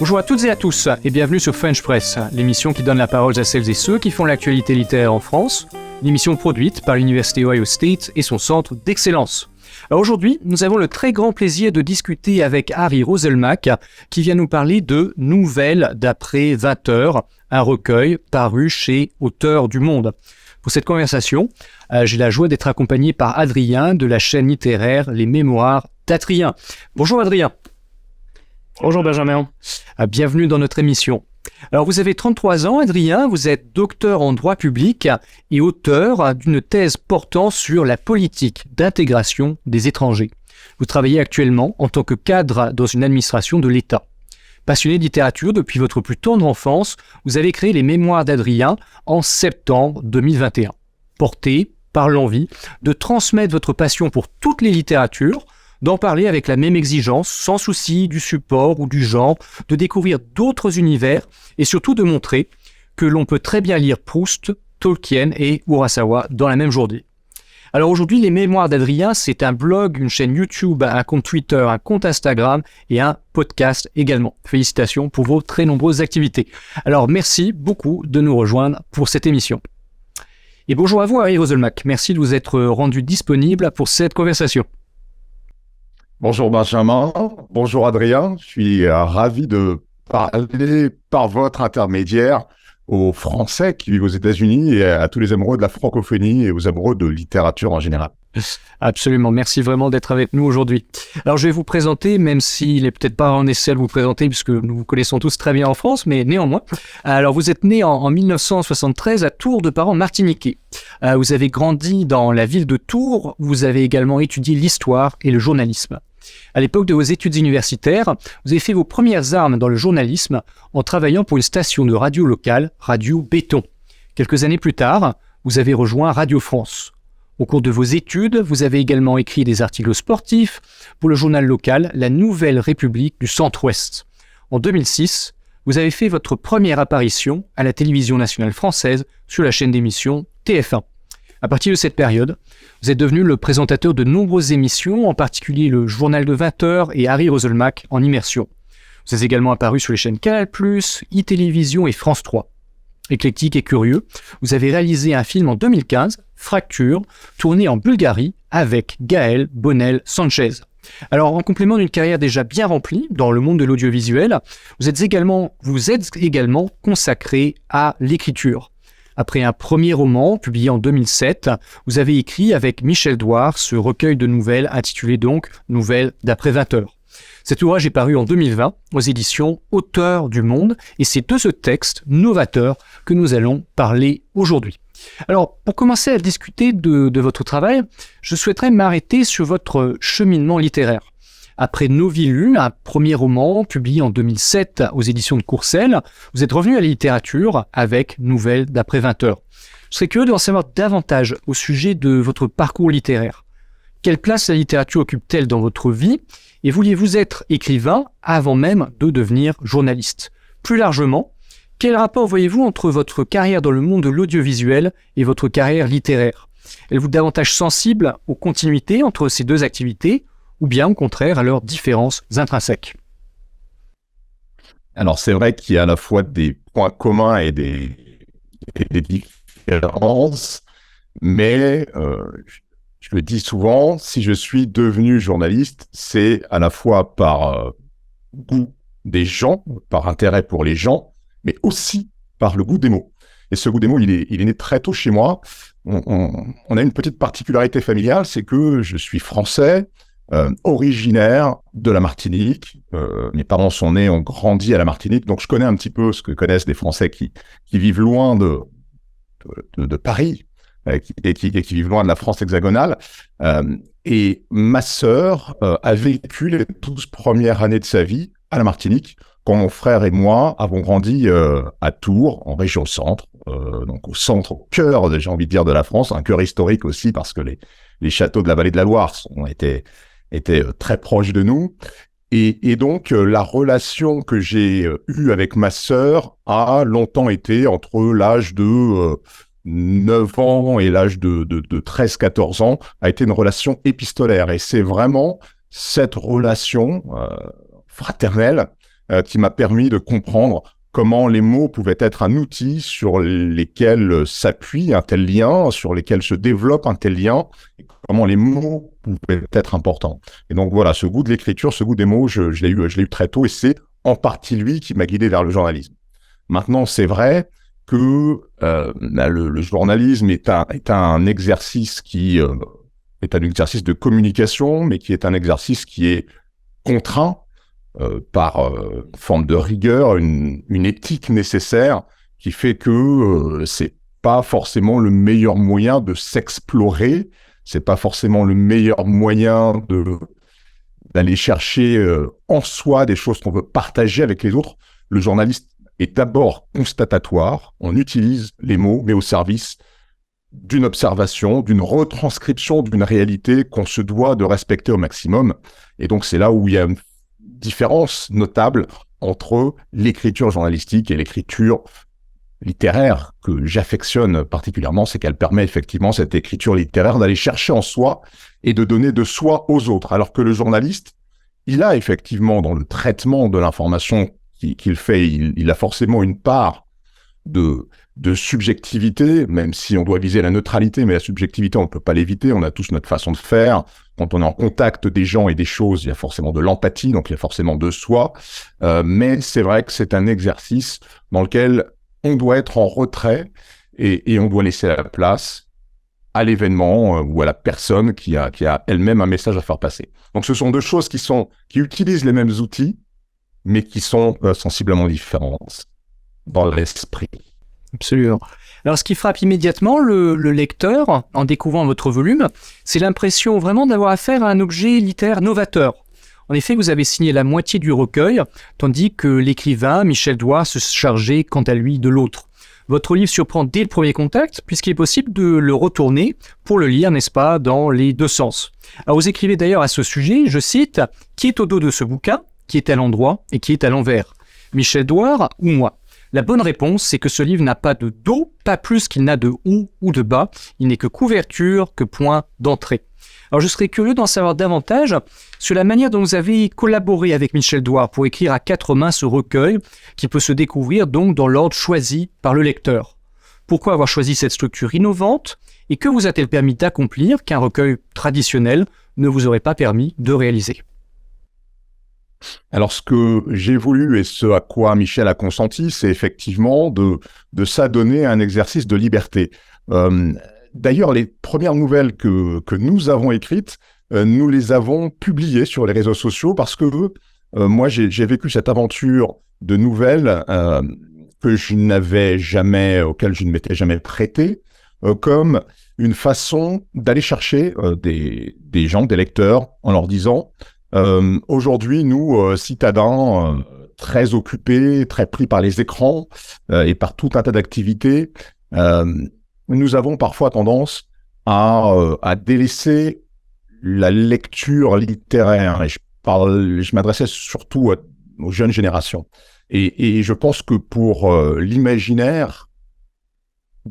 Bonjour à toutes et à tous et bienvenue sur French Press, l'émission qui donne la parole à celles et ceux qui font l'actualité littéraire en France, l'émission produite par l'Université Ohio State et son centre d'excellence. Alors aujourd'hui, nous avons le très grand plaisir de discuter avec Harry Roselmack qui vient nous parler de Nouvelles d'après 20 heures, un recueil paru chez Auteurs du Monde. Pour cette conversation, j'ai la joie d'être accompagné par Adrien de la chaîne littéraire Les Mémoires d'Adrien. Bonjour Adrien. Bonjour Benjamin. Bienvenue dans notre émission. Alors vous avez 33 ans Adrien, vous êtes docteur en droit public et auteur d'une thèse portant sur la politique d'intégration des étrangers. Vous travaillez actuellement en tant que cadre dans une administration de l'État. Passionné de littérature depuis votre plus tendre enfance, vous avez créé les Mémoires d'Adrien en septembre 2021. Porté par l'envie de transmettre votre passion pour toutes les littératures, d'en parler avec la même exigence, sans souci du support ou du genre, de découvrir d'autres univers et surtout de montrer que l'on peut très bien lire Proust, Tolkien et Urasawa dans la même journée. Alors aujourd'hui, les Mémoires d'Adrien, c'est un blog, une chaîne YouTube, un compte Twitter, un compte Instagram et un podcast également. Félicitations pour vos très nombreuses activités. Alors merci beaucoup de nous rejoindre pour cette émission. Et bonjour à vous Harry Roselmack, merci de vous être rendu disponible pour cette conversation. Bonjour Benjamin, bonjour Adrien, je suis ravi de parler par votre intermédiaire aux Français qui vivent aux États-Unis et à tous les amoureux de la francophonie et aux amoureux de littérature en général. Absolument, merci vraiment d'être avec nous aujourd'hui. Alors je vais vous présenter, même s'il n'est peut-être pas nécessaire de vous présenter puisque nous vous connaissons tous très bien en France, mais néanmoins. Alors vous êtes né en 1973 à Tours de parents martiniquais. Vous avez grandi dans la ville de Tours, vous avez également étudié l'histoire et le journalisme. À l'époque de vos études universitaires, vous avez fait vos premières armes dans le journalisme en travaillant pour une station de radio locale, Radio Béton. Quelques années plus tard, vous avez rejoint Radio France. Au cours de vos études, vous avez également écrit des articles sportifs pour le journal local La Nouvelle République du Centre-Ouest. En 2006, vous avez fait votre première apparition à la télévision nationale française sur la chaîne d'émission TF1. À partir de cette période, vous êtes devenu le présentateur de nombreuses émissions, en particulier le Journal de 20 heures et Harry Roselmack en immersion. Vous êtes également apparu sur les chaînes Canal+, iTélévision et France 3. Éclectique et curieux, vous avez réalisé un film en 2015, Fracture, tourné en Bulgarie avec Gaël Bonnel-Sanchez. Alors, en complément d'une carrière déjà bien remplie dans le monde de l'audiovisuel, vous êtes également consacré à l'écriture. Après un premier roman publié en 2007, vous avez écrit avec Michel Douard ce recueil de nouvelles intitulé donc « Nouvelles d'après 20 heures ». Cet ouvrage est paru en 2020 aux éditions Auteurs du Monde et c'est de ce texte novateur que nous allons parler aujourd'hui. Alors, pour commencer à discuter de votre travail, je souhaiterais m'arrêter sur votre cheminement littéraire. Après Novilu, un premier roman publié en 2007 aux éditions de Courcelles, vous êtes revenu à la littérature avec Nouvelles d'après 20 heures. Je serais curieux d'en savoir davantage au sujet de votre parcours littéraire. Quelle place la littérature occupe-t-elle dans votre vie et vouliez-vous être écrivain avant même de devenir journaliste? Plus largement, quel rapport voyez-vous entre votre carrière dans le monde de l'audiovisuel et votre carrière littéraire? Êtes-vous davantage sensible aux continuités entre ces deux activités ou bien au contraire à leurs différences intrinsèques? Alors c'est vrai qu'il y a à la fois des points communs et des différences, mais je le dis souvent, si je suis devenu journaliste, c'est à la fois par goût des gens, par intérêt pour les gens, mais aussi par le goût des mots. Et ce goût des mots, il est né très tôt chez moi. On a une petite particularité familiale, c'est que je suis français, originaire de la Martinique. Mes parents sont nés, ont grandi à la Martinique, donc je connais un petit peu ce que connaissent les Français qui vivent loin de Paris et qui vivent loin de la France hexagonale. Et ma sœur a vécu les 12 premières années de sa vie à la Martinique, quand mon frère et moi avons grandi à Tours, en région centre, donc au centre, au cœur, j'ai envie de dire, de la France, un cœur historique aussi, parce que les châteaux de la vallée de la Loire étaient très proches de nous. Et donc, la relation que j'ai eue avec ma sœur a longtemps été entre l'âge de 9 ans et l'âge de 13-14 ans, a été une relation épistolaire. Et c'est vraiment cette relation fraternelle qui m'a permis de comprendre comment les mots pouvaient être un outil sur lesquels s'appuie un tel lien, sur lesquels se développe un tel lien, et comment les mots pouvaient être importants. Et donc voilà, ce goût de l'écriture, ce goût des mots, je l'ai eu très tôt, et c'est en partie lui qui m'a guidé vers le journalisme. Maintenant, c'est vrai que le journalisme est un exercice qui est un exercice de communication, mais qui est un exercice qui est contraint par forme de rigueur, une éthique nécessaire qui fait que c'est pas forcément le meilleur moyen de s'explorer, c'est pas forcément le meilleur moyen d'aller chercher en soi des choses qu'on veut partager avec les autres. Le journaliste est d'abord constatatoire, on utilise les mots, mais au service d'une observation, d'une retranscription d'une réalité qu'on se doit de respecter au maximum. Et donc c'est là où il y a une différence notable entre l'écriture journalistique et l'écriture littéraire que j'affectionne particulièrement, c'est qu'elle permet effectivement, cette écriture littéraire, d'aller chercher en soi et de donner de soi aux autres. Alors que le journaliste, il a effectivement, dans le traitement de l'information qu'il fait, il a forcément une part de subjectivité, même si on doit viser la neutralité, mais la subjectivité, on ne peut pas l'éviter, on a tous notre façon de faire. Quand on est en contact des gens et des choses, il y a forcément de l'empathie, donc il y a forcément de soi, mais c'est vrai que c'est un exercice dans lequel on doit être en retrait et on doit laisser la place à l'événement ou à la personne qui a elle-même un message à faire passer. Donc ce sont deux choses qui utilisent les mêmes outils, mais qui sont sensiblement différentes dans l'esprit. Absolument. Alors, ce qui frappe immédiatement le lecteur, en découvrant votre volume, c'est l'impression vraiment d'avoir affaire à un objet littéraire novateur. En effet, vous avez signé la moitié du recueil, tandis que l'écrivain, Michel Douard, se chargeait quant à lui de l'autre. Votre livre surprend dès le premier contact, puisqu'il est possible de le retourner pour le lire, n'est-ce pas, dans les deux sens. Alors, vous écrivez d'ailleurs à ce sujet, je cite, « Qui est au dos de ce bouquin ? Qui est à l'endroit et qui est à l'envers ? Michel Douard ou moi ? La bonne réponse, c'est que ce livre n'a pas de dos, pas plus qu'il n'a de haut ou de bas. Il n'est que couverture, que point d'entrée. » Alors je serais curieux d'en savoir davantage sur la manière dont vous avez collaboré avec Michel Douard pour écrire à quatre mains ce recueil qui peut se découvrir donc dans l'ordre choisi par le lecteur. Pourquoi avoir choisi cette structure innovante et que vous a-t-elle permis d'accomplir qu'un recueil traditionnel ne vous aurait pas permis de réaliser ? Alors, ce que j'ai voulu et ce à quoi Michel a consenti, c'est effectivement de s'adonner à un exercice de liberté. D'ailleurs, les premières nouvelles que nous avons écrites, nous les avons publiées sur les réseaux sociaux parce que moi, j'ai vécu cette aventure de nouvelles auquel je ne m'étais jamais prêté, comme une façon d'aller chercher des gens, des lecteurs, en leur disant aujourd'hui, nous, citadins, très occupés, très pris par les écrans et par tout un tas d'activités, nous avons parfois tendance à délaisser la lecture littéraire. Et je m'adressais surtout aux jeunes générations. Et je pense que pour l'imaginaire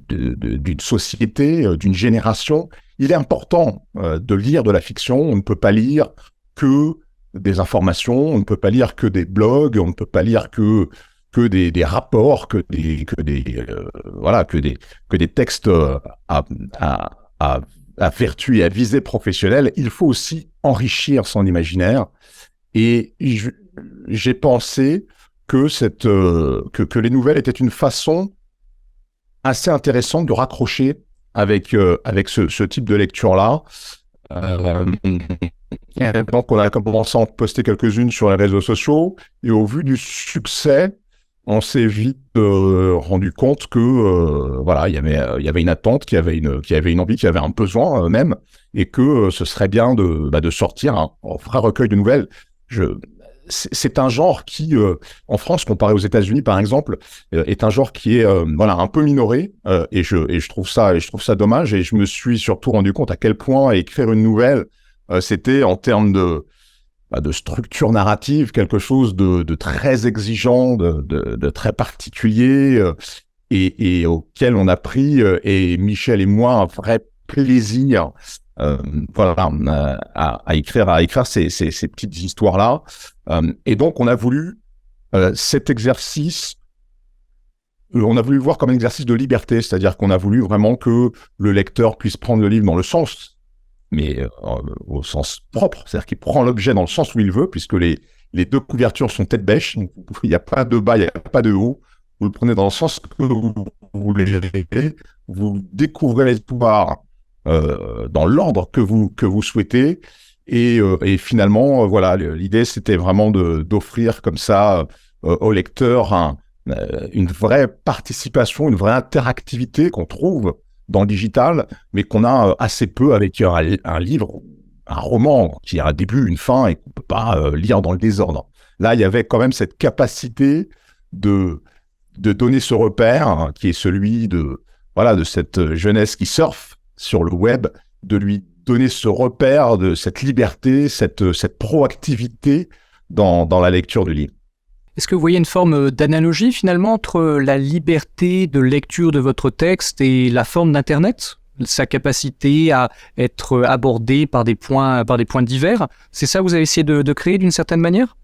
d'une société, d'une génération, il est important de lire de la fiction. On ne peut pas lire que des informations, on ne peut pas lire que des blogs, on ne peut pas lire que des rapports, que des textes à vertu et à visée professionnelle. Il faut aussi enrichir son imaginaire. Et j'ai pensé que les nouvelles étaient une façon assez intéressante de raccrocher avec ce type de lecture-là. Donc on a commencé à en poster quelques-unes sur les réseaux sociaux et au vu du succès, on s'est vite rendu compte que il y avait une attente, qu'il y avait une envie, qu'il y avait un besoin même, et que ce serait bien de sortir un vrai recueil de nouvelles. C'est un genre qui, en France, comparé aux États-Unis par exemple, est un genre qui est un peu minoré, et je trouve ça dommage. Et je me suis surtout rendu compte à quel point écrire une nouvelle, c'était en termes de structure narrative quelque chose de très exigeant, de très particulier, et auquel on a pris, et Michel et moi, un vrai plaisir à écrire ces petites histoires-là. Et donc, on a voulu cet exercice, on a voulu le voir comme un exercice de liberté, c'est-à-dire qu'on a voulu vraiment que le lecteur puisse prendre le livre dans le sens, mais au sens propre, c'est-à-dire qu'il prend l'objet dans le sens où il veut, puisque les deux couvertures sont tête bêche, donc il n'y a pas de bas, il n'y a pas de haut, vous le prenez dans le sens que vous voulez, vous découvrez l'histoire dans l'ordre que vous souhaitez, et finalement, voilà, l'idée c'était vraiment d'offrir comme ça au lecteur une vraie participation, une vraie interactivité qu'on trouve dans le digital, mais qu'on a assez peu avec un livre, un roman qui a un début, une fin et qu'on ne peut pas lire dans le désordre. Là, il y avait quand même cette capacité de donner ce repère qui est celui de cette jeunesse qui surfe sur le web, de lui donner ce repère de cette liberté, cette proactivité dans la lecture du livre. Est-ce que vous voyez une forme d'analogie finalement entre la liberté de lecture de votre texte et la forme d'Internet ? Sa capacité à être abordée par des points divers. C'est ça que vous avez essayé de créer d'une certaine manière ?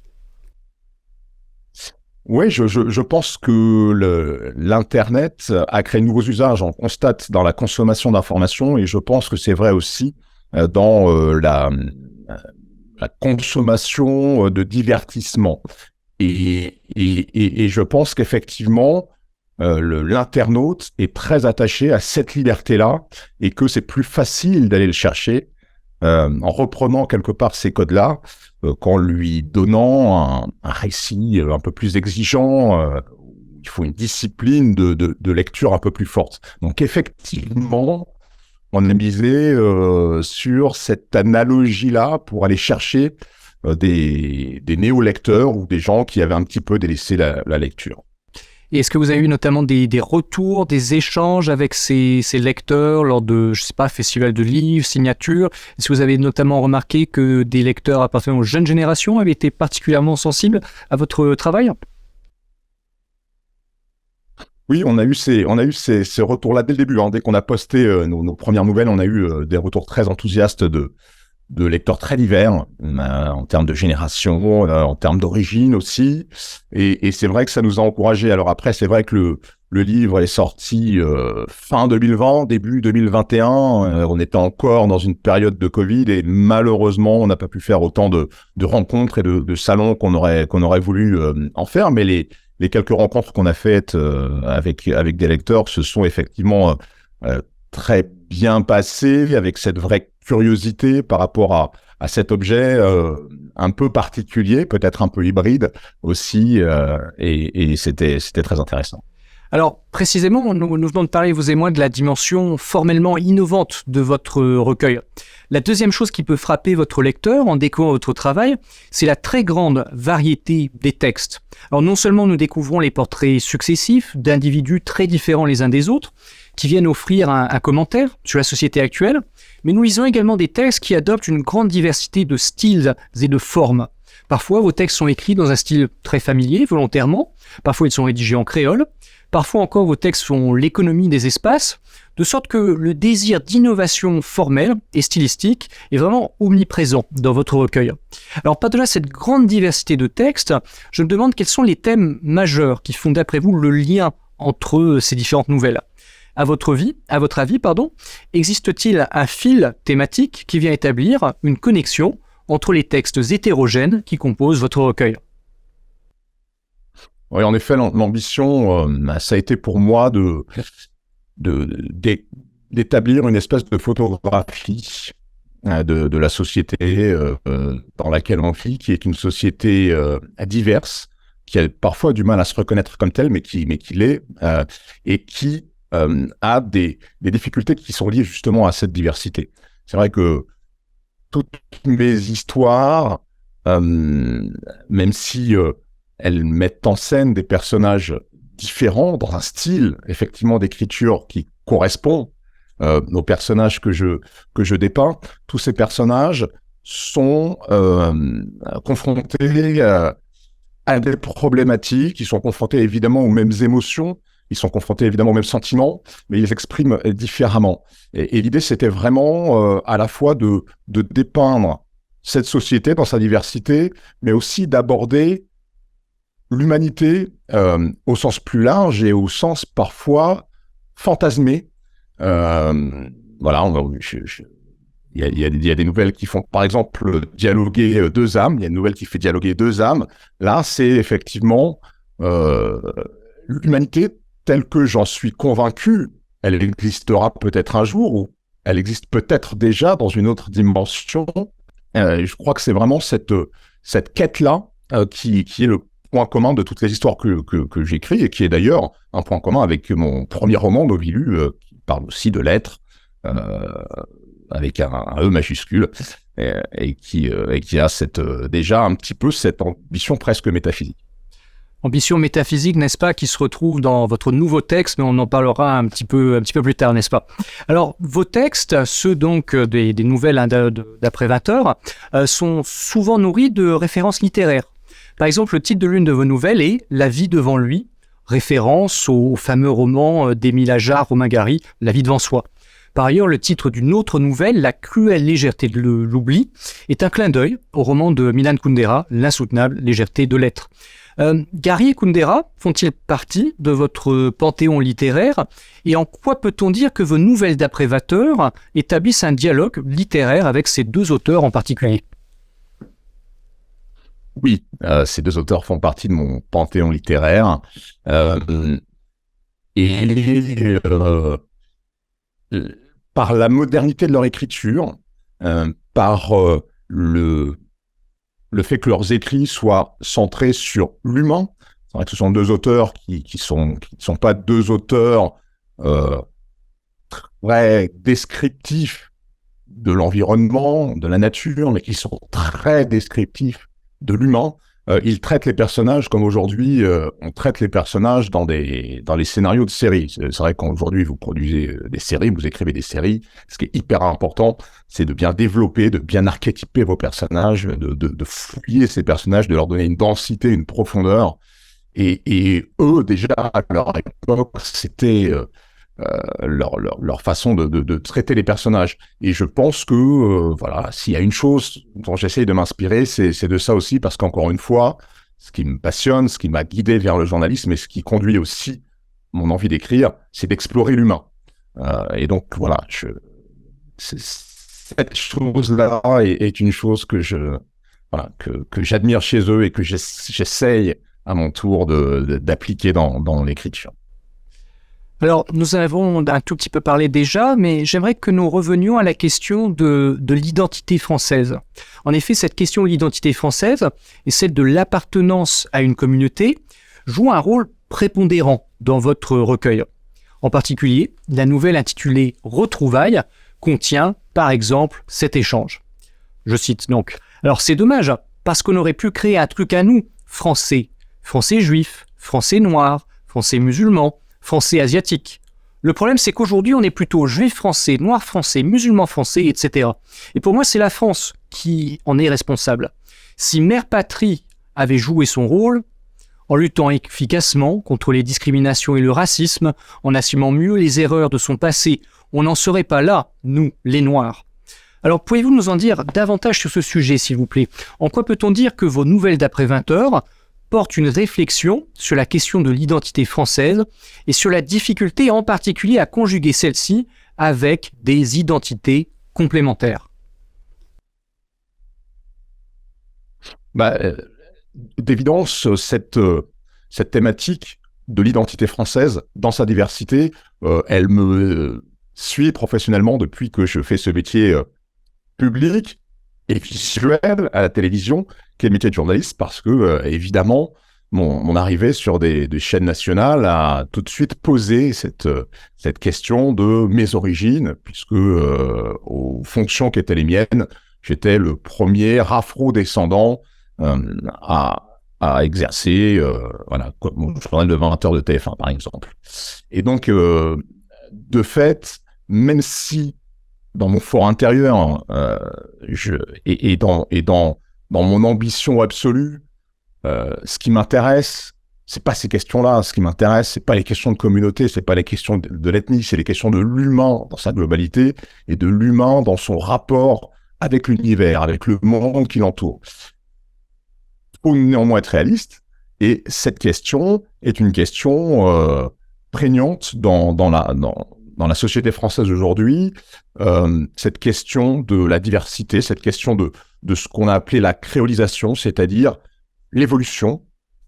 Oui, je pense que l'Internet a créé de nouveaux usages. On constate dans la consommation d'informations, et je pense que c'est vrai aussi dans la consommation de divertissement. Et je pense qu'effectivement, l'internaute est très attaché à cette liberté-là et que c'est plus facile d'aller le chercher en reprenant quelque part ces codes-là qu'en lui donnant un récit un peu plus exigeant. Il faut une discipline de lecture un peu plus forte. Donc effectivement, on a misé sur cette analogie-là pour aller chercher des néo-lecteurs ou des gens qui avaient un petit peu délaissé la lecture. Et est-ce que vous avez eu notamment des retours, des échanges avec ces lecteurs lors de, je sais pas, festivals de livres, signatures ? Est-ce que vous avez notamment remarqué que des lecteurs appartenant aux jeunes générations avaient été particulièrement sensibles à votre travail ? Oui, on a eu ces retours-là dès le début. Dès qu'on a posté nos premières nouvelles, on a eu des retours très enthousiastes de lecteurs très divers, en termes de génération, en termes d'origine aussi. Et c'est vrai que ça nous a encouragés. Alors après, c'est vrai que le livre est sorti fin 2020, début 2021. On était encore dans une période de Covid et malheureusement, on n'a pas pu faire autant de rencontres et de salons qu'on aurait voulu en faire. Mais les quelques rencontres qu'on a faites avec des lecteurs se sont effectivement très bien passées, avec cette vraie curiosité par rapport à cet objet un peu particulier, peut-être un peu hybride aussi, et c'était très intéressant. Alors, précisément, nous venons de parler, vous et moi, de la dimension formellement innovante de votre recueil. La deuxième chose qui peut frapper votre lecteur en découvrant votre travail, c'est la très grande variété des textes. Alors, non seulement nous découvrons les portraits successifs d'individus très différents les uns des autres, qui viennent offrir un commentaire sur la société actuelle, mais nous lisons également des textes qui adoptent une grande diversité de styles et de formes. Parfois, vos textes sont écrits dans un style très familier, volontairement. Parfois, ils sont rédigés en créole. Parfois encore, vos textes font l'économie des espaces, de sorte que le désir d'innovation formelle et stylistique est vraiment omniprésent dans votre recueil. Alors, par-delà cette grande diversité de textes, je me demande quels sont les thèmes majeurs qui font d'après vous le lien entre ces différentes nouvelles. À votre avis, existe-t-il un fil thématique qui vient établir une connexion entre les textes hétérogènes qui composent votre recueil ? Oui, en effet, l'ambition, ça a été pour moi d'établir une espèce de photographie de la société dans laquelle on vit, qui est une société diverse, qui a parfois du mal à se reconnaître comme telle, mais qui l'est, et qui a des difficultés qui sont liées justement à cette diversité. C'est vrai que toutes mes histoires, même si elles mettent en scène des personnages différents, dans un style, effectivement, d'écriture qui correspond aux personnages que je dépeins, tous ces personnages sont confrontés à des problématiques, ils sont confrontés évidemment aux mêmes émotions, ils sont confrontés évidemment aux mêmes sentiments, mais ils les expriment différemment. Et l'idée, c'était vraiment à la fois de dépeindre cette société dans sa diversité, mais aussi d'aborder l'humanité au sens plus large et au sens parfois fantasmé. Voilà, il y a des nouvelles qui font, par exemple, dialoguer deux âmes. Il y a une nouvelle qui fait dialoguer deux âmes. Là, c'est effectivement l'humanité telle que j'en suis convaincu. Elle existera peut-être un jour, ou elle existe peut-être déjà dans une autre dimension. Je crois que c'est vraiment cette quête-là qui est le point commun de toutes les histoires que j'écris, et qui est d'ailleurs un point commun avec mon premier roman, Novilu, qui parle aussi de l'être, avec un E majuscule, et qui a déjà un petit peu cette ambition presque métaphysique. Ambition métaphysique, n'est-ce pas, qui se retrouve dans votre nouveau texte, mais on en parlera un petit peu plus tard, n'est-ce pas? Alors, vos textes, ceux donc des nouvelles d'après 20 heures, sont souvent nourris de références littéraires. Par exemple, le titre de l'une de vos nouvelles est « La vie devant lui », référence au fameux roman d'Émile Ajar, Romain Gary, « La vie devant soi ». Par ailleurs, le titre d'une autre nouvelle, La cruelle légèreté de l'oubli, est un clin d'œil au roman de Milan Kundera, L'insoutenable légèreté de l'être. Gary et Kundera font-ils partie de votre panthéon littéraire, et en quoi peut-on dire que vos nouvelles d'après 20 heures établissent un dialogue littéraire avec ces deux auteurs en particulier? Oui, ces deux auteurs font partie de mon panthéon littéraire, et par la modernité de leur écriture, par le fait que leurs écrits soient centrés sur l'humain. C'est vrai que ce sont deux auteurs qui sont pas deux auteurs très descriptifs de l'environnement, de la nature, mais qui sont très descriptifs de l'humain. Ils traitent les personnages comme aujourd'hui on traite les personnages dans les scénarios de séries. C'est vrai qu'aujourd'hui vous produisez des séries, vous écrivez des séries. Ce qui est hyper important, c'est de bien développer, de bien archétyper vos personnages, de fouiller ces personnages, de leur donner une densité, une profondeur. Et eux, déjà, à leur époque, c'était leur façon de traiter les personnages. Et je pense que, voilà, s'il y a une chose dont j'essaye de m'inspirer, c'est de ça aussi, parce qu'encore une fois, ce qui me passionne, ce qui m'a guidé vers le journalisme, et ce qui conduit aussi mon envie d'écrire, c'est d'explorer l'humain. Et donc, voilà, cette chose-là est une chose que j'admire chez eux et que j'essaye à mon tour d'appliquer dans l'écriture. Alors, nous avons un tout petit peu parlé déjà, mais j'aimerais que nous revenions à la question de l'identité française. En effet, cette question de l'identité française et celle de l'appartenance à une communauté joue un rôle prépondérant dans votre recueil. En particulier, la nouvelle intitulée « Retrouvailles » contient, par exemple, cet échange. Je cite donc. Alors, c'est dommage, parce qu'on aurait pu créer un truc à nous, français, français juifs, français noirs, français musulmans, français asiatiques. Le problème, c'est qu'aujourd'hui, on est plutôt juifs français, noirs français, musulmans français, etc. Et pour moi, c'est la France qui en est responsable. Si Mère Patrie avait joué son rôle, en luttant efficacement contre les discriminations et le racisme, en assumant mieux les erreurs de son passé, on n'en serait pas là, nous, les Noirs. Alors, pouvez-vous nous en dire davantage sur ce sujet, s'il vous plaît? En quoi peut-on dire que vos nouvelles d'après 20 heures portent une réflexion sur la question de l'identité française et sur la difficulté en particulier à conjuguer celle-ci avec des identités complémentaires? D'évidence, cette thématique de l'identité française dans sa diversité, elle me suit professionnellement depuis que je fais ce métier public et visuel à la télévision, qui est le métier de journaliste, parce que, évidemment, mon arrivée sur des chaînes nationales a tout de suite posé cette question de mes origines, puisque, aux fonctions qui étaient les miennes, j'étais le premier afro-descendant à exercer, comme mon journal de 20 heures de TF1, par exemple. Et donc, de fait, même si dans mon fort intérieur, dans mon ambition absolue, ce qui m'intéresse, c'est pas ces questions-là. Ce qui m'intéresse, c'est pas les questions de communauté, c'est pas les questions de l'ethnie, c'est les questions de l'humain dans sa globalité et de l'humain dans son rapport avec l'univers, avec le monde qui l'entoure. Il faut néanmoins être réaliste Et cette question est une question prégnante dans la société française aujourd'hui. Cette question de la diversité, cette question de ce qu'on a appelé la créolisation, c'est-à-dire l'évolution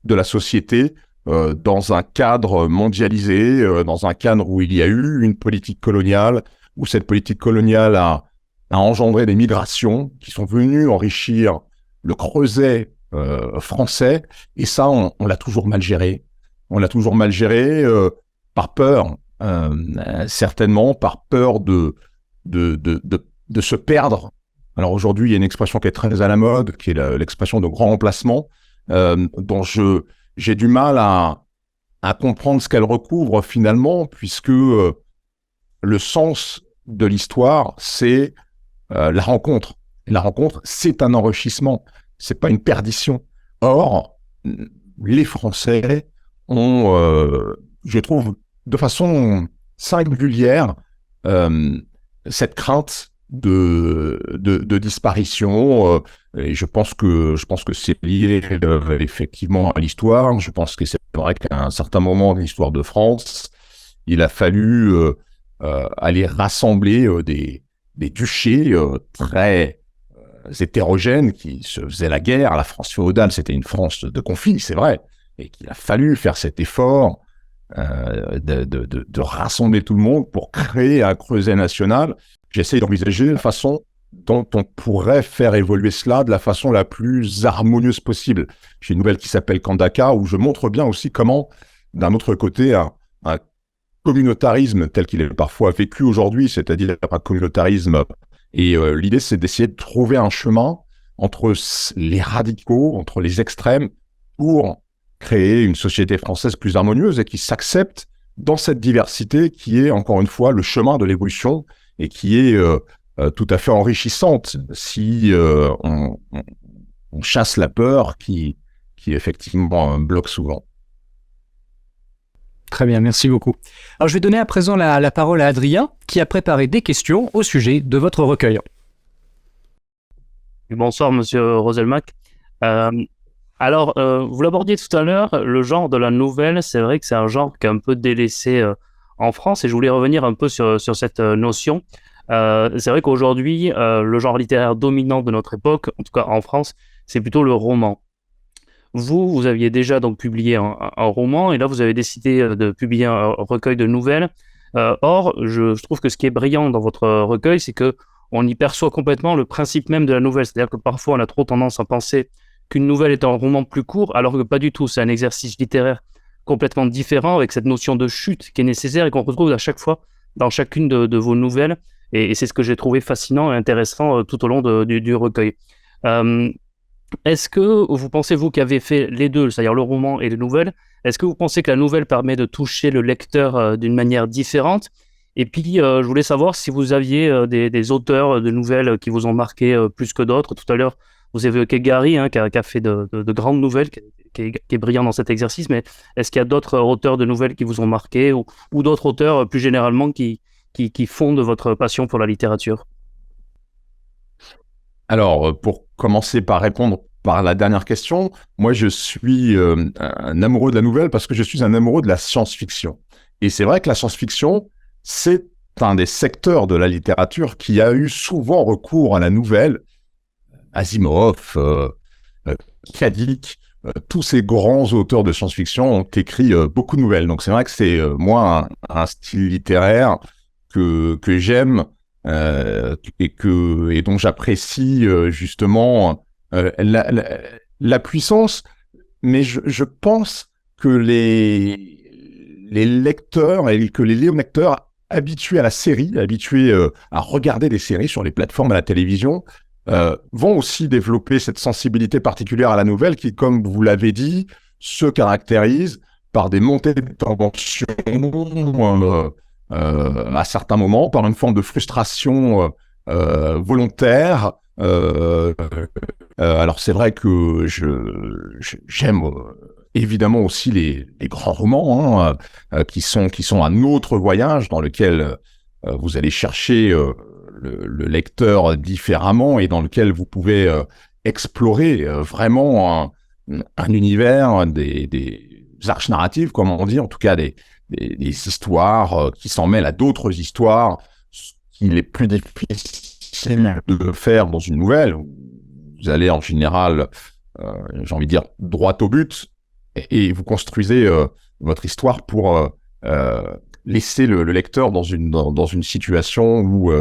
de la société dans un cadre mondialisé, dans un cadre où il y a eu une politique coloniale, où cette politique coloniale a engendré des migrations qui sont venues enrichir le creuset français, et ça, on l'a toujours mal géré. On l'a toujours mal géré par peur, certainement par peur de se perdre. Alors aujourd'hui, il y a une expression qui est très à la mode, qui est l'expression de grand remplacement, dont j'ai du mal à comprendre ce qu'elle recouvre finalement, puisque le sens de l'histoire, c'est la rencontre. Et la rencontre, c'est un enrichissement, c'est pas une perdition. Or, les Français ont, je trouve, de façon singulière, cette crainte de disparition, et je pense que c'est lié effectivement à l'histoire. Je pense que c'est vrai qu'à un certain moment de l'histoire de France, il a fallu aller rassembler des duchés très hétérogènes qui se faisaient la guerre. La France féodale, c'était une France de conflits, c'est vrai, et qu'il a fallu faire cet effort de rassembler tout le monde pour créer un creuset national. J'essaie d'envisager la façon dont on pourrait faire évoluer cela de la façon la plus harmonieuse possible. J'ai une nouvelle qui s'appelle Kandaka, où je montre bien aussi comment, d'un autre côté, un communautarisme tel qu'il est parfois vécu aujourd'hui, c'est-à-dire un communautarisme, et l'idée c'est d'essayer de trouver un chemin entre les radicaux, entre les extrêmes, pour créer une société française plus harmonieuse et qui s'accepte dans cette diversité qui est, encore une fois, le chemin de l'évolution et qui est tout à fait enrichissante si on chasse la peur qui effectivement bloque souvent. Très bien, merci beaucoup. Alors je vais donner à présent la parole à Adrien qui a préparé des questions au sujet de votre recueil. Bonsoir, monsieur Roselmack. Alors, vous l'abordiez tout à l'heure, le genre de la nouvelle, c'est vrai que c'est un genre qui est un peu délaissé en France, et je voulais revenir un peu sur cette notion. C'est vrai qu'aujourd'hui, le genre littéraire dominant de notre époque, en tout cas en France, c'est plutôt le roman. Vous aviez déjà donc publié un roman, et là vous avez décidé de publier un recueil de nouvelles. Or, je trouve que ce qui est brillant dans votre recueil, c'est que on y perçoit complètement le principe même de la nouvelle. C'est-à-dire que parfois on a trop tendance à penser qu'une nouvelle est un roman plus court, alors que pas du tout. C'est un exercice littéraire complètement différent, avec cette notion de chute qui est nécessaire et qu'on retrouve à chaque fois dans chacune de vos nouvelles. Et c'est ce que j'ai trouvé fascinant et intéressant tout au long du recueil. Est-ce que vous pensez, vous qui avez fait les deux, c'est-à-dire le roman et les nouvelles, est-ce que vous pensez que la nouvelle permet de toucher le lecteur d'une manière différente? Et puis, je voulais savoir si vous aviez des auteurs de nouvelles qui vous ont marqué plus que d'autres. Tout à l'heure, vous avez évoqué Gary, qui a fait de grandes nouvelles, qui est brillant dans cet exercice, mais est-ce qu'il y a d'autres auteurs de nouvelles qui vous ont marqué, ou d'autres auteurs plus généralement qui fondent votre passion pour la littérature? Alors, pour commencer par répondre par la dernière question, moi je suis un amoureux de la nouvelle parce que je suis un amoureux de la science-fiction. Et c'est vrai que la science-fiction, c'est un des secteurs de la littérature qui a eu souvent recours à la nouvelle. Asimov, Kadik, tous ces grands auteurs de science-fiction ont écrit beaucoup de nouvelles. Donc c'est vrai que c'est moi un style littéraire que j'aime et dont j'apprécie justement la puissance. Mais je pense que les lecteurs et que les lecteurs habitués à la série, habitués à regarder des séries sur les plateformes à la télévision, vont aussi développer cette sensibilité particulière à la nouvelle qui, comme vous l'avez dit, se caractérise par des montées de tension à certains moments, par une forme de frustration volontaire. Alors c'est vrai que j'aime évidemment aussi les grands romans qui sont un autre voyage dans lequel vous allez chercher le lecteur différemment et dans lequel vous pouvez explorer vraiment un univers, des arches narratives, comme on dit, en tout cas des histoires qui s'en mêlent à d'autres histoires, ce qu'il est plus difficile de faire dans une nouvelle. Vous allez en général, j'ai envie de dire, droit au but, et vous construisez votre histoire pour laisser le lecteur dans une situation où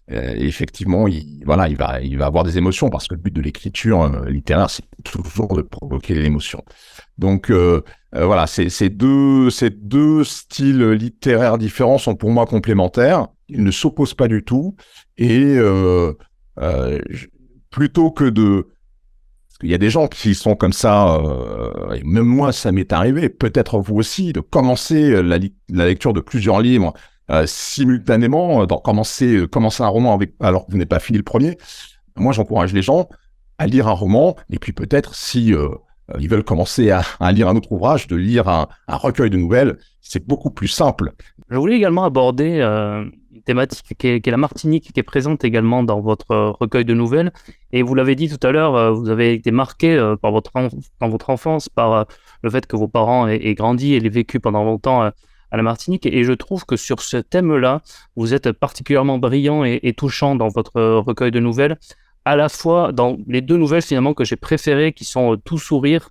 effectivement, il va avoir des émotions, parce que le but de l'écriture littéraire, c'est toujours de provoquer l'émotion. Donc voilà, ces deux styles littéraires différents sont pour moi complémentaires. Ils ne s'opposent pas du tout. Et plutôt que de... Il y a des gens qui sont comme ça, et même moi, ça m'est arrivé, peut-être vous aussi, de commencer la lecture de plusieurs livres simultanément, commencer un roman alors que vous n'avez pas fini le premier. Moi, j'encourage les gens à lire un roman, et puis peut-être, si ils veulent commencer à lire un autre ouvrage, de lire un recueil de nouvelles. C'est beaucoup plus simple. Je voulais également aborder une thématique qui est la Martinique, qui est présente également dans votre recueil de nouvelles. Et vous l'avez dit tout à l'heure, vous avez été marqué dans votre enfance par le fait que vos parents aient grandi et l'aient vécu pendant longtemps à la Martinique. Et je trouve que sur ce thème-là, vous êtes particulièrement brillant et touchant dans votre recueil de nouvelles, à la fois dans les deux nouvelles finalement que j'ai préférées, qui sont Tout sourire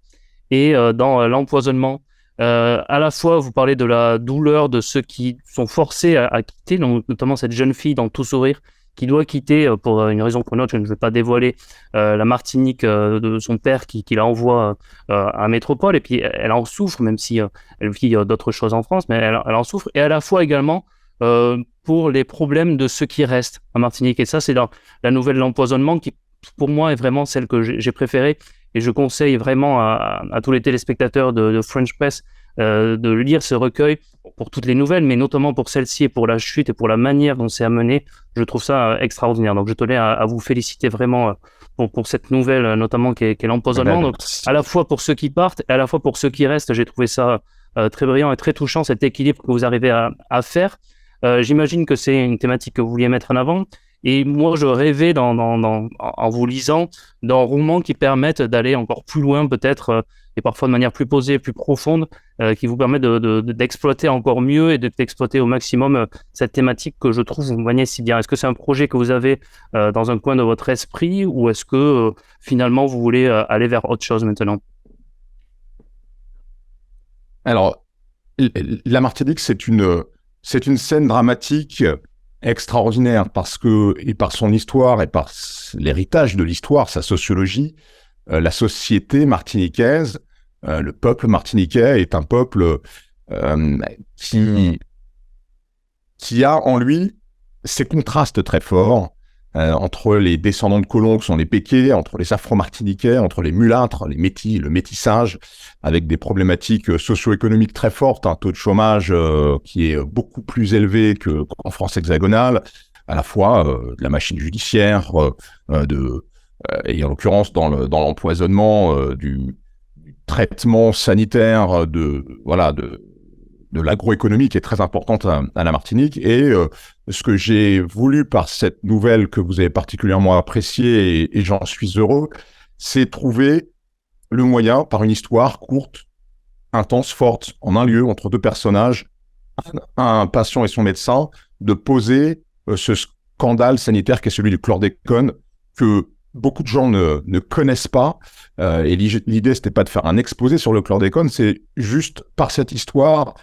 et dans L'empoisonnement. À la fois, vous parlez de la douleur de ceux qui sont forcés à quitter, donc, notamment cette jeune fille dans Tout sourire, qui doit quitter pour une raison ou pour une autre, je ne vais pas dévoiler, la Martinique de son père qui la envoie à Métropole, et puis elle en souffre, même si elle vit d'autres choses en France, mais elle en souffre, et à la fois également pour les problèmes de ceux qui restent en Martinique. Et ça, c'est la nouvelle L'empoisonnement qui, pour moi, est vraiment celle que j'ai préférée. Et je conseille vraiment à tous les téléspectateurs de French Press de lire ce recueil pour toutes les nouvelles, mais notamment pour celle-ci et pour la chute et pour la manière dont c'est amené. Je trouve ça extraordinaire. Donc, je tenais à vous féliciter vraiment pour cette nouvelle, notamment qui est L'empoisonnement. Donc, à la fois pour ceux qui partent et à la fois pour ceux qui restent, j'ai trouvé ça très brillant et très touchant, cet équilibre que vous arrivez à faire. J'imagine que c'est une thématique que vous vouliez mettre en avant. Et moi, je rêvais en vous lisant d'un roman qui permette d'aller encore plus loin, peut-être, et parfois de manière plus posée, plus profonde, qui vous permet d'exploiter encore mieux et d'exploiter au maximum cette thématique que je trouve vous maniez si bien. Est-ce que c'est un projet que vous avez dans un coin de votre esprit, ou est-ce que finalement vous voulez aller vers autre chose maintenant? Alors, la Martinique, c'est une scène dramatique extraordinaire, parce que, et par son histoire et par l'héritage de l'histoire, sa sociologie, la société martiniquaise, le peuple martiniquais est un peuple qui a en lui ces contrastes très forts entre les descendants de colons qui sont les Pékés, entre les Afro-Martiniquais, entre les mulâtres, les métis, le métissage, avec des problématiques socio-économiques très fortes, un taux de chômage qui est beaucoup plus élevé qu'en France hexagonale, à la fois de la machine judiciaire, et en l'occurrence dans l'empoisonnement, du traitement sanitaire de l'agroéconomie, qui est très importante à la Martinique. Et ce que j'ai voulu par cette nouvelle que vous avez particulièrement appréciée, et j'en suis heureux, c'est trouver le moyen, par une histoire courte, intense, forte, en un lieu, entre deux personnages, un patient et son médecin, de poser ce scandale sanitaire qui est celui du chlordécone, que beaucoup de gens ne connaissent pas. Et l'idée, c'était pas de faire un exposé sur le chlordécone, c'est juste, par cette histoire,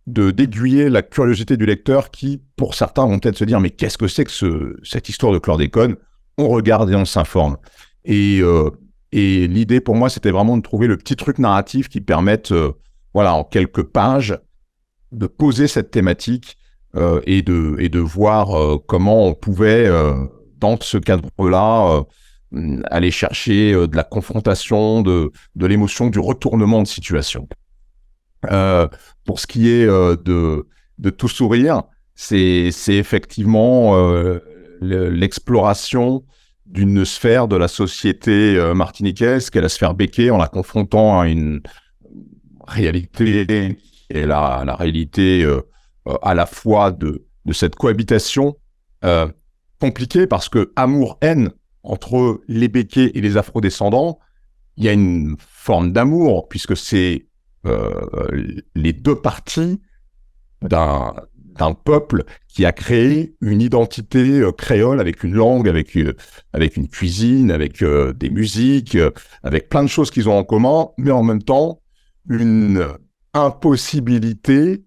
d'aiguiller la curiosité du lecteur, qui, pour certains, vont peut-être se dire « Mais qu'est-ce que c'est que cette histoire de chlordécone ?» On regarde et on s'informe. Et l'idée, pour moi, c'était vraiment de trouver le petit truc narratif qui permette, en quelques pages, de poser cette thématique et de voir comment on pouvait, dans ce cadre-là, aller chercher de la confrontation, de l'émotion, du retournement de situation. Pour ce qui est de Tout sourire, c'est effectivement l'exploration d'une sphère de la société martiniquaise, qu'est la sphère béquée, en la confrontant à une réalité, et la réalité à la fois de cette cohabitation compliquée, parce que amour-haine entre les béquets et les afrodescendants, il y a une forme d'amour, puisque c'est les deux parties d'un peuple qui a créé une identité créole avec une langue, avec une cuisine, avec des musiques, avec plein de choses qu'ils ont en commun, mais en même temps, une impossibilité,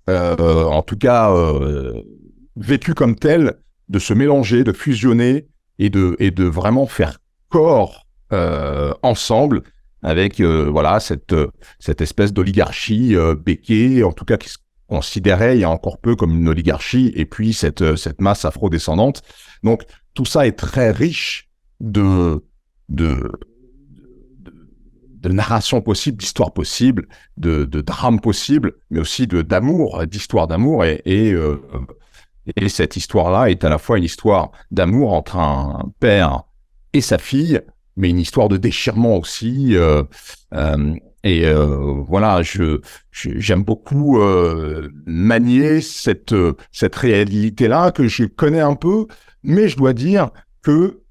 en tout cas vécue comme telle, de se mélanger, de fusionner et de vraiment faire corps ensemble avec voilà cette espèce d'oligarchie béquée, en tout cas qui se considérait il y a encore peu comme une oligarchie, et puis cette masse afro-descendante. Donc tout ça est très riche de narration possible, d'histoire possible, de drame possible, mais aussi d'amour, d'histoire d'amour, et cette histoire-là est à la fois une histoire d'amour entre un père et sa fille, mais une histoire de déchirement aussi. Voilà, j'aime beaucoup manier cette réalité-là que je connais un peu, mais je dois dire que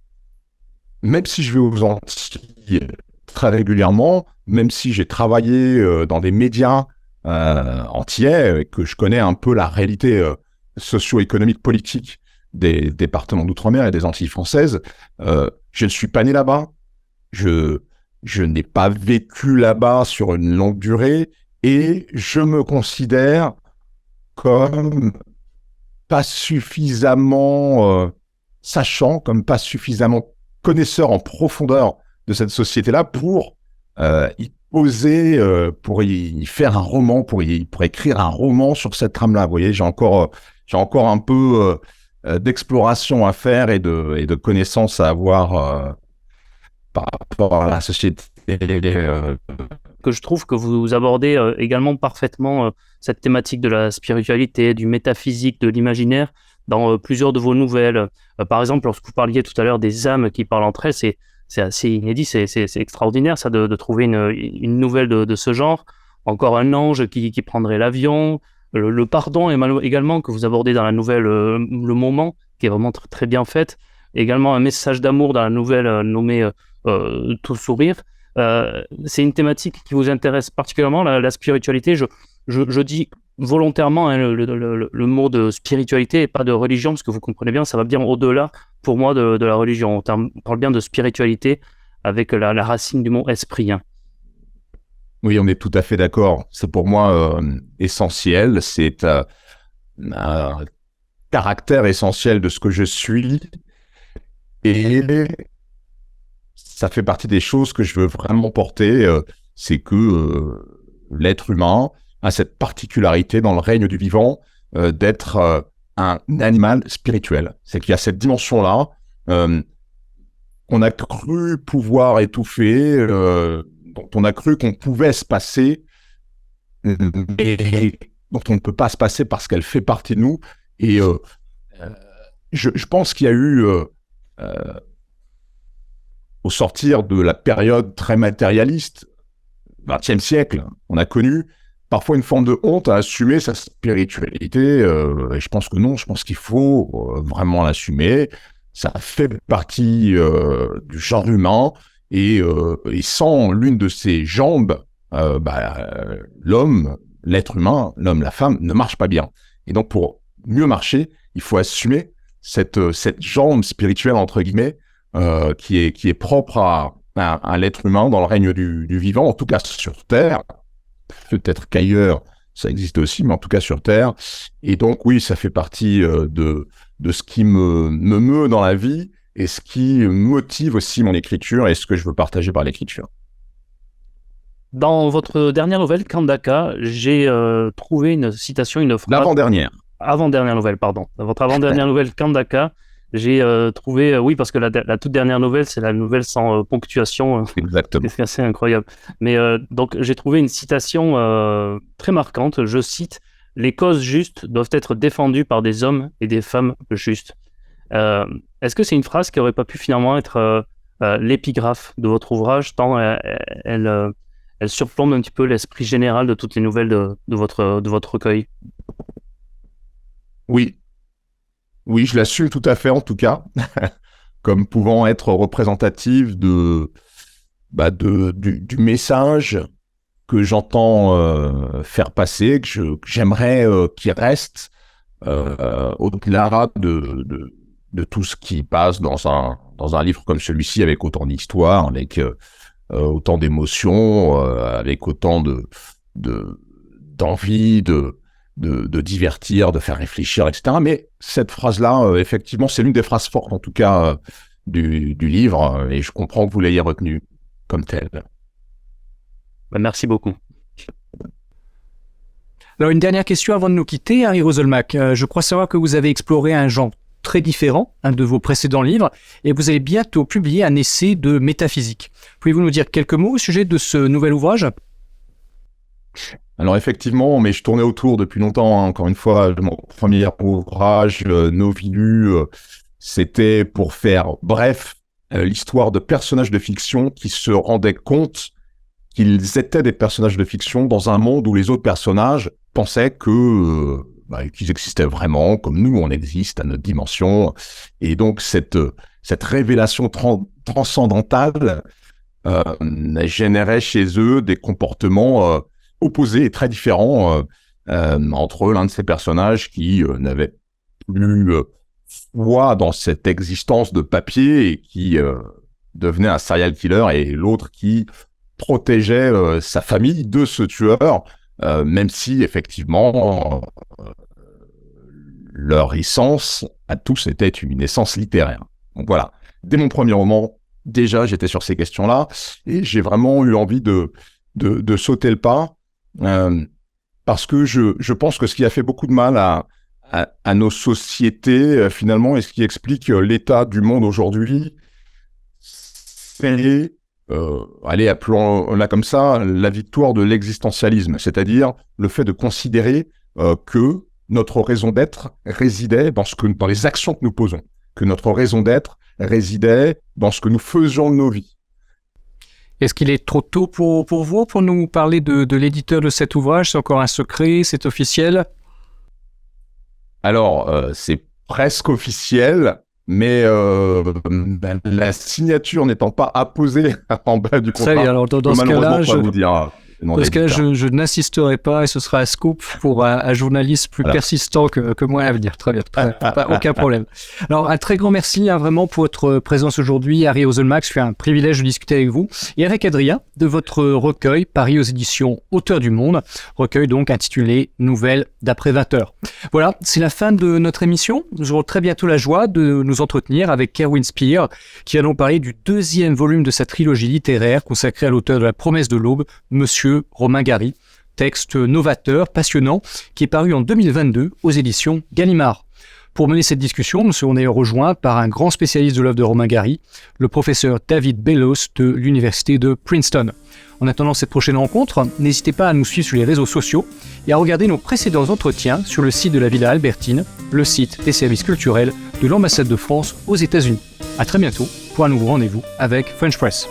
même si je vais aux Antilles très régulièrement, même si j'ai travaillé dans des médias antillais, et que je connais un peu la réalité socio-économique politique des départements d'outre-mer et des Antilles françaises, je ne suis pas né là-bas. Je n'ai pas vécu là-bas sur une longue durée, et je me considère comme pas suffisamment sachant, comme pas suffisamment connaisseur en profondeur de cette société-là pour y poser, pour y faire un roman, pour écrire un roman sur cette trame-là. Vous voyez, j'ai encore un peu d'exploration à faire et de connaissances à avoir par rapport à la société. Que je trouve que vous abordez également parfaitement cette thématique de la spiritualité, du métaphysique, de l'imaginaire dans plusieurs de vos nouvelles. Par exemple, lorsque vous parliez tout à l'heure des âmes qui parlent entre elles, c'est assez inédit, c'est extraordinaire ça de trouver une nouvelle de ce genre. Encore un ange qui prendrait l'avion, le pardon également que vous abordez dans la nouvelle Le Moment, qui est vraiment très bien faite. Également un message d'amour dans la nouvelle nommée Tout sourire. C'est une thématique qui vous intéresse particulièrement, la spiritualité. Je dis volontairement hein, le mot de spiritualité et pas de religion, parce que vous comprenez bien, ça va bien au-delà pour moi de la religion. On parle bien de spiritualité avec la racine du mot esprit. Hein. Oui, on est tout à fait d'accord. C'est pour moi essentiel. C'est un caractère essentiel de ce que je suis. Et ça fait partie des choses que je veux vraiment porter. C'est que l'être humain a cette particularité dans le règne du vivant d'être un animal spirituel. C'est qu'il y a cette dimension-là qu'on a cru pouvoir étouffer, dont on a cru qu'on pouvait se passer, et dont on ne peut pas se passer parce qu'elle fait partie de nous. Et je pense qu'il y a eu, au sortir de la période très matérialiste, 20e siècle, on a connu parfois une forme de honte à assumer sa spiritualité. Et je pense que non, je pense qu'il faut vraiment l'assumer. Ça fait partie du genre humain, et sans l'une de ses jambes, l'homme, l'être humain, l'homme, la femme, ne marche pas bien. Et donc, pour mieux marcher, il faut assumer cette jambe spirituelle, entre guillemets, qui est propre à l'être humain dans le règne du vivant, en tout cas sur Terre. Peut-être qu'ailleurs, ça existe aussi, mais en tout cas sur Terre. Et donc, oui, ça fait partie de ce qui me meut dans la vie, et ce qui motive aussi mon écriture et ce que je veux partager par l'écriture. Dans votre dernière nouvelle, Kandaka, j'ai trouvé une citation, une phrase... L'avant-dernière. Avant-dernière nouvelle, pardon. Dans votre avant-dernière nouvelle, Kandaka, j'ai trouvé... oui, parce que la toute dernière nouvelle, c'est la nouvelle sans ponctuation. Exactement. C'est assez incroyable. Mais donc, j'ai trouvé une citation très marquante. Je cite, « Les causes justes doivent être défendues par des hommes et des femmes justes. » Est-ce que c'est une phrase qui aurait pas pu finalement être l'épigraphe de votre ouvrage, tant elle surplombe un petit peu l'esprit général de toutes les nouvelles de votre recueil? Oui, je l'assume tout à fait, en tout cas, comme pouvant être représentative de du message que j'entends faire passer, que j'aimerais qu'il reste au-delà de tout ce qui passe dans un livre comme celui-ci, avec autant d'histoires, avec autant d'émotions, avec autant d'envie de divertir, de faire réfléchir, etc. Mais cette phrase-là, effectivement, c'est l'une des phrases fortes, en tout cas, du livre, et je comprends que vous l'ayez retenue comme telle. Merci beaucoup. Alors, une dernière question avant de nous quitter, Harry Roselmack. Je crois savoir que vous avez exploré un genre très différent, un de vos précédents livres, et vous allez bientôt publier un essai de métaphysique. Pouvez-vous nous dire quelques mots au sujet de ce nouvel ouvrage ? Alors effectivement, mais je tournais autour depuis longtemps, hein. Encore une fois, mon premier ouvrage, Novilu, c'était pour faire, bref, l'histoire de personnages de fiction qui se rendaient compte qu'ils étaient des personnages de fiction dans un monde où les autres personnages pensaient qu'ils existaient vraiment, comme nous, on existe à notre dimension. Et donc, cette révélation transcendantale générait chez eux des comportements opposés et très différents entre l'un de ces personnages qui n'avait plus foi dans cette existence de papier et qui devenait un serial killer, et l'autre qui protégeait sa famille de ce tueur, même si effectivement leur essence à tous était une essence littéraire. Donc voilà, dès mon premier roman, déjà j'étais sur ces questions-là, et j'ai vraiment eu envie de sauter le pas, parce que je pense que ce qui a fait beaucoup de mal à nos sociétés, finalement, et ce qui explique l'état du monde aujourd'hui, c'est, allez, appelons-la comme ça, la victoire de l'existentialisme, c'est-à-dire le fait de considérer que notre raison d'être résidait dans les actions que nous posons, que notre raison d'être résidait dans ce que nous faisions de nos vies. Est-ce qu'il est trop tôt pour vous, pour nous parler de l'éditeur de cet ouvrage ? C'est encore un secret, c'est officiel ? Alors, c'est presque officiel, mais la signature n'étant pas apposée en bas du contrat, très bien. Alors, dans ce cas-là, je n'insisterai pas, et ce sera un scoop pour un journaliste plus persistant que moi à venir. Très bien, aucun problème. Alors, un très grand merci vraiment pour votre présence aujourd'hui, Harry Roselmack. C'est un privilège de discuter avec vous et avec Adrien de votre recueil paru aux éditions Auteurs du Monde, recueil donc intitulé Nouvelles d'après 20h. Voilà, c'est la fin de notre émission. Nous aurons très bientôt la joie de nous entretenir avec Kerwin Spear, qui va nous parler du 2e volume de sa trilogie littéraire consacrée à l'auteur de La Promesse de l'Aube, Monsieur Romain Gary, texte novateur, passionnant, qui est paru en 2022 aux éditions Gallimard. Pour mener cette discussion, nous serons d'ailleurs rejoints par un grand spécialiste de l'œuvre de Romain Gary, le professeur David Bellos de l'université de Princeton. En attendant cette prochaine rencontre, n'hésitez pas à nous suivre sur les réseaux sociaux et à regarder nos précédents entretiens sur le site de la Villa Albertine, le site des services culturels de l'ambassade de France aux États-Unis. À très bientôt pour un nouveau rendez-vous avec French Press.